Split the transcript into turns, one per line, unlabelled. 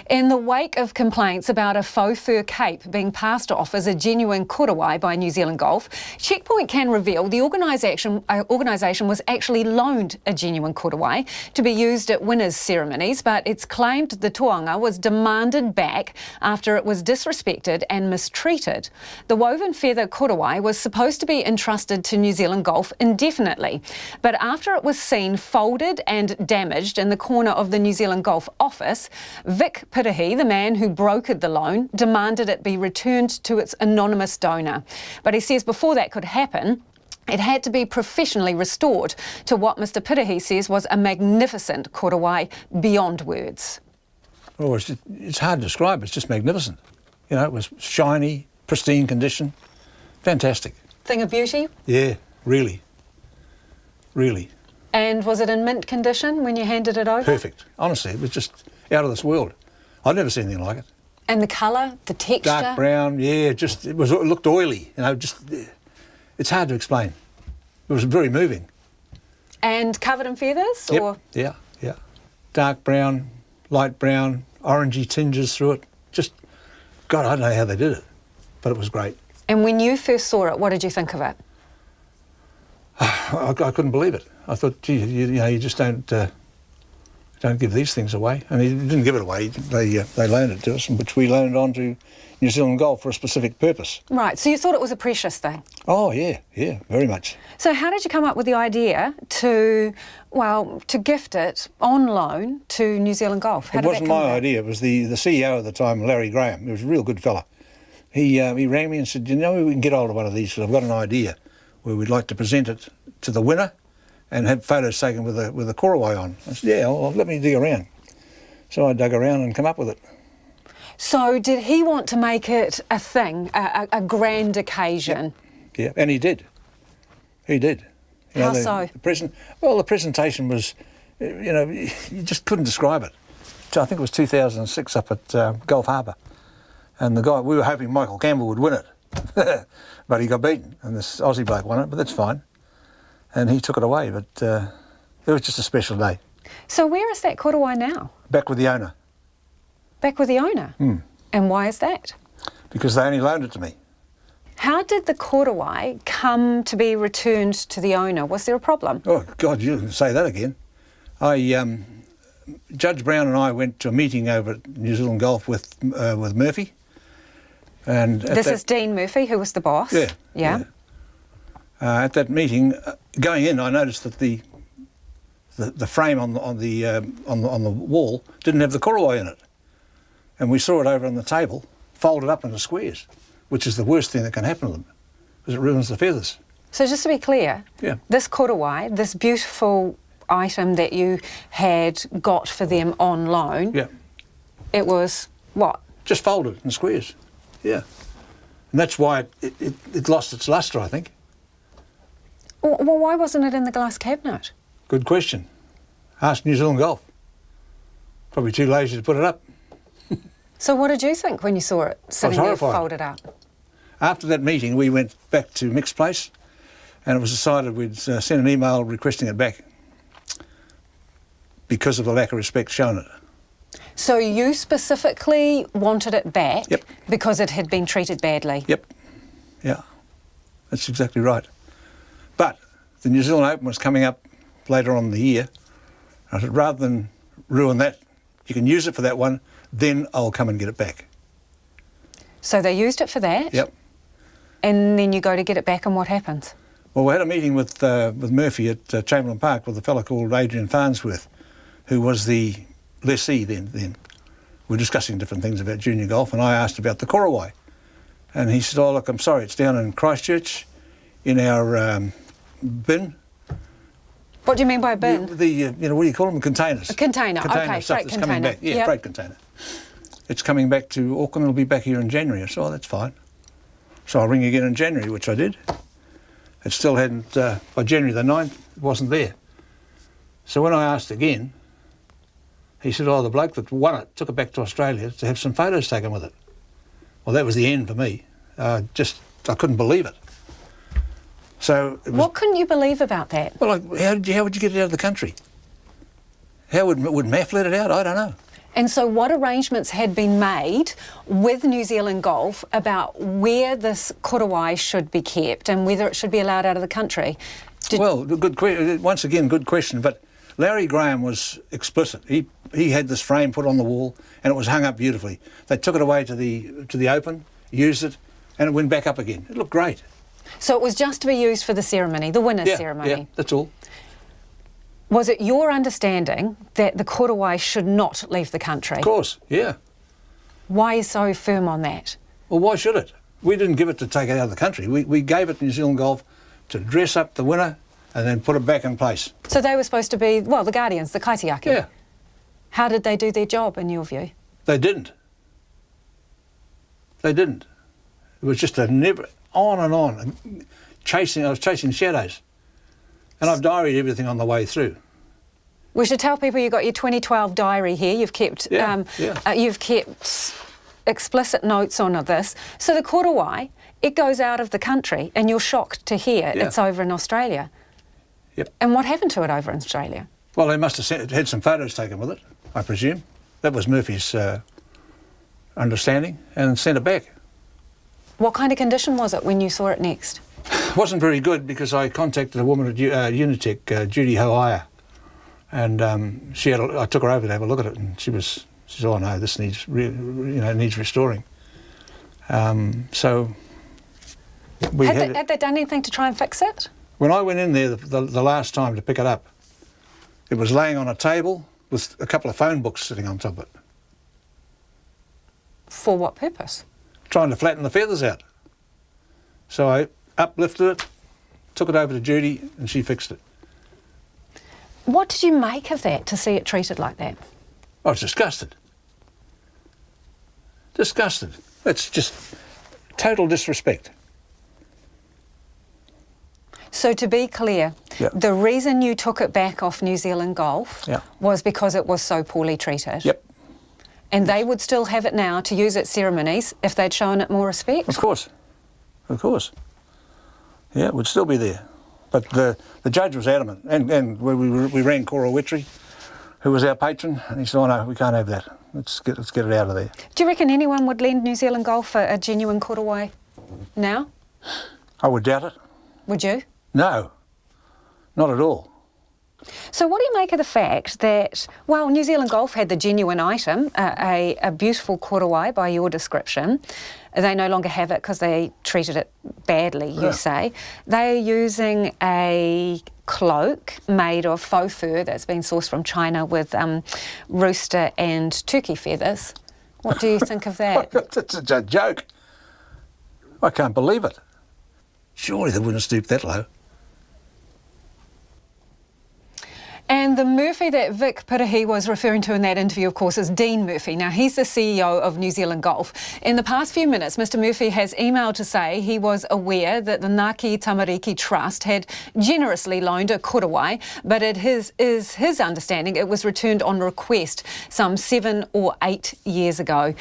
In the wake of complaints about a faux fur cape being passed off as a genuine korowai by New Zealand Golf, Checkpoint can reveal the organisation was actually loaned a genuine korowai to be used at winners' ceremonies, but it's claimed the toanga was demanded back after it was disrespected and mistreated. The woven feather korowai was supposed to be entrusted to New Zealand Golf indefinitely, but after it was seen folded and damaged in the corner of the New Zealand Golf office, Vic Pirihi, the man who brokered the loan, demanded it be returned to its anonymous donor. But he says before that could happen, it had to be professionally restored to what Mr Pirihi says was a magnificent korowai beyond words.
Oh, it's hard to describe. It's just magnificent. You know, it was shiny, pristine condition. Fantastic.
Thing of beauty?
Yeah, really. Really.
And was it in mint condition when you handed it over?
Perfect. Honestly, it was just out of this world. I'd never seen anything like it.
And the colour, the texture?
Dark brown, yeah, it looked oily, you know, it's hard to explain. It was very moving.
And covered in feathers?
Yep.
Or?
Yeah. Dark brown, light brown, orangey tinges through it. Just, God, I don't know how they did it, but it was great.
And when you first saw it, what did you think of it?
I couldn't believe it. I thought, gee, you just don't give these things away. I mean, he didn't give it away. They loaned it to us, which we loaned on to New Zealand Golf for a specific purpose.
Right, so you thought it was a precious thing?
Oh, yeah, very much.
So how did you come up with the idea to gift it on loan to New Zealand Golf?
It wasn't my idea. It was the CEO at the time, Larry Graham. He was a real good fella. He rang me and said, we can get hold of one of these, because I've got an idea where we'd like to present it to the winner and have photos taken with a korowai on. I said, well, let me dig around. So I dug around and come up with it.
So did he want to make it a thing, a grand occasion?
Yeah, and he did. He did.
How so?
The presentation was, you just couldn't describe it. So I think it was 2006 up at Gulf Harbour. And the guy, we were hoping Michael Campbell would win it. But he got beaten, and this Aussie bloke won it, but that's fine. And he took it away, but it was just a special day.
So where is that korowai now?
Back with the owner.
Back with the owner?
Mm.
And why is that?
Because they only loaned it to me.
How did the korowai come to be returned to the owner? Was there a problem?
Oh, God, you didn't say that again. Judge Brown and I went to a meeting over at New Zealand Golf with Murphy. And
this is Dean Murphy, who was the boss?
Yeah. At that meeting, going in, I noticed that the frame on the wall didn't have the korowai in it, and we saw it over on the table, folded up into squares, which is the worst thing that can happen to them, because it ruins the feathers.
So just to be clear, this korowai, this beautiful item that you had got for them on loan, it was what? Just
folded in squares. Yeah, and that's why it lost its lustre, I think.
Well, why wasn't it in the glass cabinet?
Good question. Ask New Zealand Golf. Probably too lazy to put it up.
So what did you think when you saw it sitting there folded up?
After that meeting, we went back to Mick's place, and it was decided we'd send an email requesting it back because of the lack of respect shown it.
So you specifically wanted it back?
Yep.
Because it had been treated badly?
Yep. Yeah, that's exactly right. But the New Zealand Open was coming up later on in the year. I said, rather than ruin that, you can use it for that one, then I'll come and get it back.
So they used it for that?
Yep.
And then you go to get it back, and what happens?
Well, we had a meeting with Murphy at Chamberlain Park with a fellow called Adrian Farnsworth, who was the lessee then. We were discussing different things about junior golf, and I asked about the korowai. And he said, look, I'm sorry, it's down in Christchurch in our bin.
What do you mean by bin?
What do you call them? Containers.
A container, okay,
freight container. Coming back. Yeah, freight container. It's coming back to Auckland, it'll be back here in January. I said, that's fine. So I'll ring again in January, which I did. It still hadn't, by January the 9th, it wasn't there. So when I asked again, he said, the bloke that won it took it back to Australia to have some photos taken with it. Well, that was the end for me. I couldn't believe it. So
what couldn't you believe about that?
Well, how would you get it out of the country? How would MAF let it out? I don't know.
And so what arrangements had been made with New Zealand Golf about where this korowai should be kept and whether it should be allowed out of the country?
Well, once again, good question, but Larry Graham was explicit. He had this frame put on the wall and it was hung up beautifully. They took it away to the open, used it, and it went back up again. It looked great.
So it was just to be used for the ceremony, the winner's ceremony?
Yeah, that's all.
Was it your understanding that the korowai should not leave the country?
Of course, yeah.
Why are you so firm on that?
Well, why should it? We didn't give it to take it out of the country. We gave it to New Zealand Golf to dress up the winner and then put it back in place.
So they were supposed to be, well, the guardians, the kaitiaki?
Yeah.
How did they do their job, in your view?
They didn't. They didn't. It was just a never, on and on. I was chasing shadows. And I've diaried everything on the way through.
We should tell people you've got your 2012 diary here. You've kept, you've kept explicit notes on this. So the korowai, it goes out of the country, and you're shocked to hear it's over in Australia.
Yep.
And what happened to it over in Australia?
Well, they must have had some photos taken with it, I presume. That was Murphy's understanding, and sent it back.
What kind of condition was it when you saw it next?
It wasn't very good because I contacted a woman at Unitec, Judy Hoaya, and I took her over to have a look at it, and she said, "Oh no, this needs needs restoring." So we
had they done anything to try and fix it?
When I went in there the last time to pick it up, it was laying on a table with a couple of phone books sitting on top of it.
For what purpose?
Trying to flatten the feathers out. So I uplifted it, took it over to Judy, and she fixed it.
What did you make of that, to see it treated like that?
I was disgusted. Disgusted. It's just total disrespect.
So to be clear,
Yep.
the reason you took it back off New Zealand Golf was because it was so poorly treated?
Yep.
And they would still have it now to use at ceremonies if they'd shown it more respect?
Of course. Of course. Yeah, it would still be there. But the judge was adamant, and we rang Cora Witry, who was our patron, and he said, "Oh no, we can't have that. Let's get it out of there."
Do you reckon anyone would lend New Zealand Golf a genuine korowai now?
I would doubt it.
Would you?
No, not at all.
So what do you make of the fact that, well, New Zealand Golf had the genuine item, a beautiful korowai by your description. They no longer have it because they treated it badly, you say. They're using a cloak made of faux fur that's been sourced from China with rooster and turkey feathers. What do you think of that?
That's a joke. I can't believe it. Surely they wouldn't stoop that low.
And the Murphy that Vic Pirihi was referring to in that interview, of course, is Dean Murphy. Now, he's the CEO of New Zealand Golf. In the past few minutes, Mr Murphy has emailed to say he was aware that the Ngāki Tamariki Trust had generously loaned a korowai, but it is his understanding it was returned on request some 7 or 8 years ago.